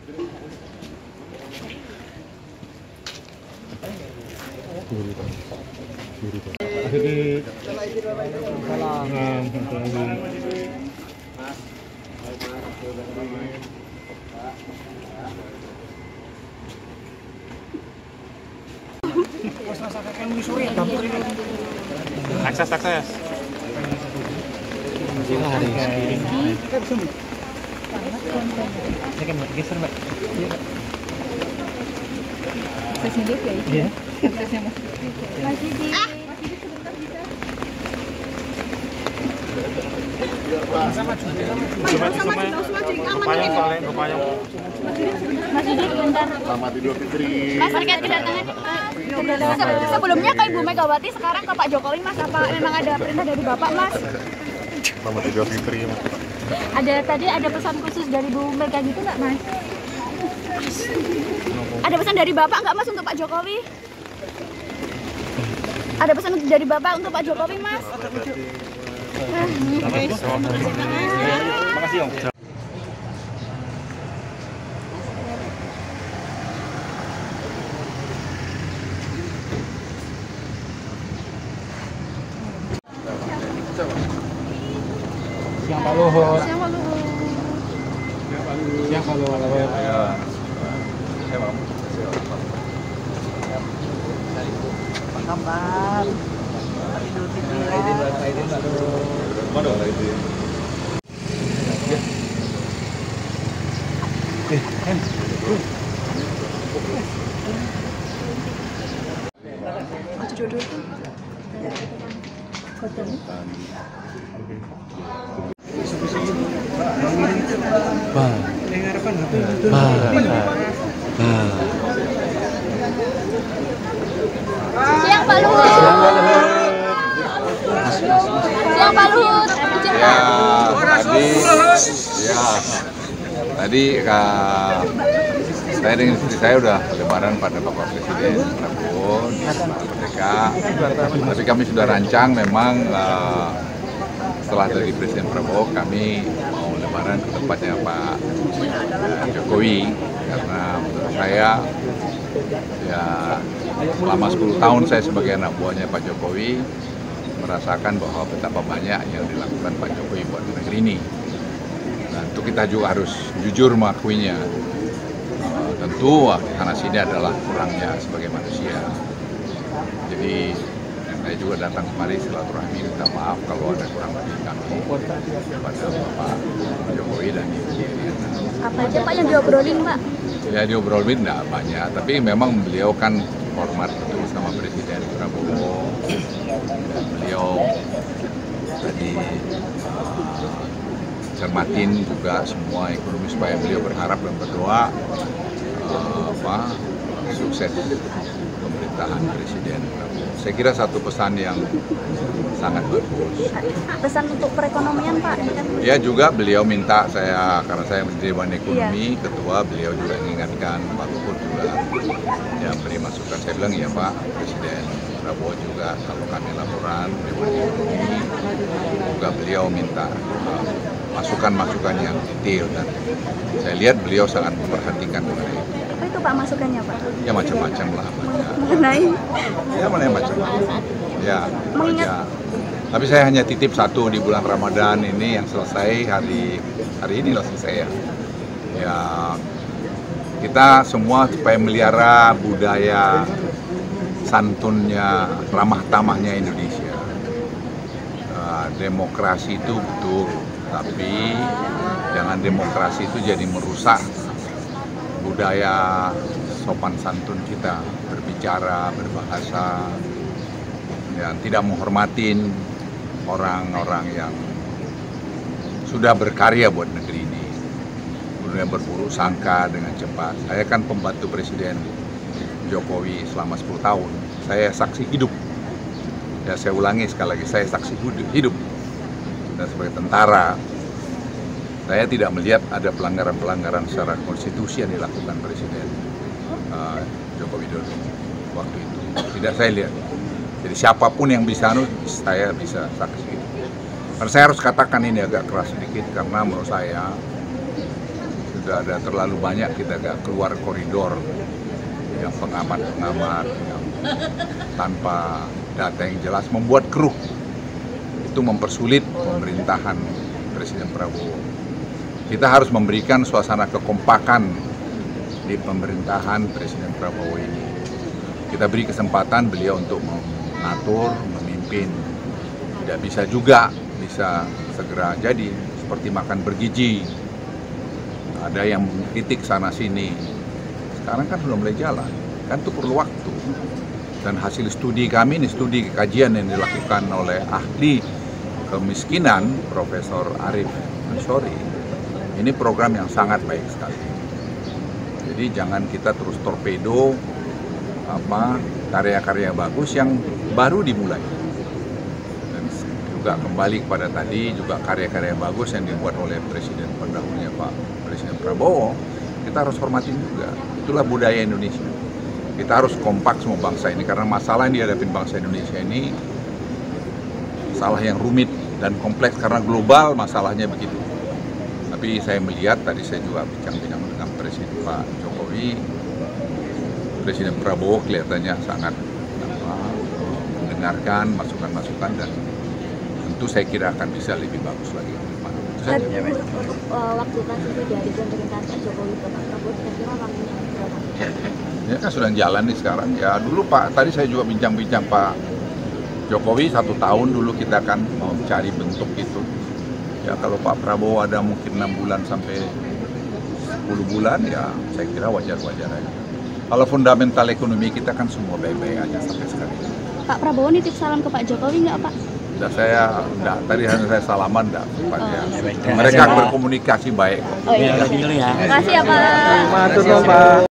Akses. Geser Mbak. Aksesnya dia kayak Iya. aksesnya masih di masih di bentar. Selamat Idul Fitri. Mas terkait kedatangan sebelumnya ke Ibu Megawati, sekarang ke Pak Jokowi Mas, apa memang ada perintah dari Bapak Mas? Selamat Idul Fitri, Mas. Tadi ada pesan khusus dari Bu Mega gitu nggak Mas? Ada pesan dari Bapak nggak Mas untuk Pak Jokowi? Ada pesan dari Bapak untuk Pak Jokowi Mas? Makasih Om. Siang Pak Luhut. Siang Pak Luhut. Ya. Apa kabar? Idul Fitri. Mana lagi? Siang Pak Luhut. Siang Pak Luhut. Tadi saya dengan istri saya udah lebaran pada Bapak Presiden Prabowo di Istana Merdeka. Tapi kami sudah rancang memang setelah dari Presiden Prabowo kami mau lebaran ke tempatnya Pak Jokowi, karena menurut saya ya selama 10 tahun saya sebagai anak buahnya Pak Jokowi merasakan bahwa betapa banyak yang dilakukan Pak Jokowi buat negeri ini. Nah, itu kita juga harus jujur mengakuinya. Tentu sana sini adalah kurangnya sebagai manusia. Jadi saya juga datang kemari silaturahmi, minta maaf kalau ada kurang lebih kami kepada Bapak Jokowi dan Ibu Iriana. Apa aja Pak yang diobrolin Pak? Ya diobrolin enggak banyak, tapi memang beliau kan hormat betul sama Presiden Prabowo. Dan beliau tadi cermatin juga semua ekonomi supaya beliau berharap dan berdoa sukses pemerintahan Presiden Prabowo. Saya kira satu pesan yang sangat bagus. Pesan untuk perekonomian Pak? Ya juga beliau minta saya, karena saya Menteri Dewan Ekonomi, Ketua, beliau juga mengingatkan Pak Luhut juga yang beri masukan. Saya bilang ya Pak Presiden Prabowo juga kalau kami laporan Dewan Ekonomi juga beliau minta masukan-masukan yang detail, dan saya lihat beliau sangat memperhatikan mengenai itu. Apa itu Pak masukannya Pak? Ya macam-macam lah. Mengenai? Ya mana yang macam-macam. Ya, aja. Tapi saya hanya titip satu di bulan Ramadan ini yang selesai hari ini loh selesai ya. Ya kita semua supaya melihara budaya santunnya, ramah tamahnya Indonesia. Demokrasi itu betul, tapi jangan demokrasi itu jadi merusak budaya sopan santun kita, berbicara, berbahasa, dan tidak menghormatin orang-orang yang sudah berkarya buat negeri ini, kemudian berburuk sangka dengan cepat. Saya kan pembantu Presiden Jokowi selama 10 tahun, saya saksi hidup. Ya saya ulangi sekali lagi, saya saksi hidup. Dan sebagai tentara, saya tidak melihat ada pelanggaran-pelanggaran secara konstitusi yang dilakukan Presiden Joko Widodo waktu itu. Tidak saya lihat. Jadi siapapun yang bisa, saya bisa saksi. Karena saya harus katakan ini agak keras sedikit, karena menurut saya sudah ada terlalu banyak kita gak keluar koridor yang pengamat-pengamat yang tanpa data yang jelas membuat keruh. Itu mempersulit pemerintahan Presiden Prabowo. Kita harus memberikan suasana kekompakan di pemerintahan Presiden Prabowo ini. Kita beri kesempatan beliau untuk mengatur, memimpin. Tidak bisa juga bisa segera jadi seperti makan bergiji. Ada yang kritik sana sini. Sekarang kan belum mulai jalan, kan itu perlu waktu. Dan hasil studi kami ini, studi kajian yang dilakukan oleh ahli kemiskinan, Profesor Arif Ansori, ini program yang sangat baik sekali. Jadi jangan kita terus torpedo karya-karya bagus yang baru dimulai. Dan juga kembali kepada tadi, juga karya-karya bagus yang dibuat oleh Presiden pendahulunya Pak Presiden Prabowo, kita harus hormatin juga. Itulah budaya Indonesia. Kita harus kompak semua bangsa ini, karena masalah yang dihadapi bangsa Indonesia ini masalah yang rumit dan kompleks karena global masalahnya begitu. Tapi saya melihat, tadi saya juga bincang-bincang dengan Presiden Pak Jokowi, Presiden Prabowo kelihatannya sangat mendengarkan masukan-masukan dan tentu saya kira akan bisa lebih bagus lagi. Untuk waktu transisi dari pemerintahan Pak Jokowi ke Pak Prabowo, kira-kira waktunya berapa? Ya kan sudah jalan nih sekarang. Ya dulu Pak, tadi saya juga bincang-bincang Pak Jokowi 1 tahun dulu kita akan mau cari bentuk itu. Ya kalau Pak Prabowo ada mungkin 6 bulan sampai 10 bulan, ya saya kira wajar-wajar aja. Kalau fundamental ekonomi kita kan semua baik-baik aja sampai sekarang. Pak Prabowo nitip salam ke Pak Jokowi nggak Pak? Tadi hanya saya salaman enggak. Mereka berkomunikasi baik. Oh iya. Terima Makasih ya Pak. Matur Pak.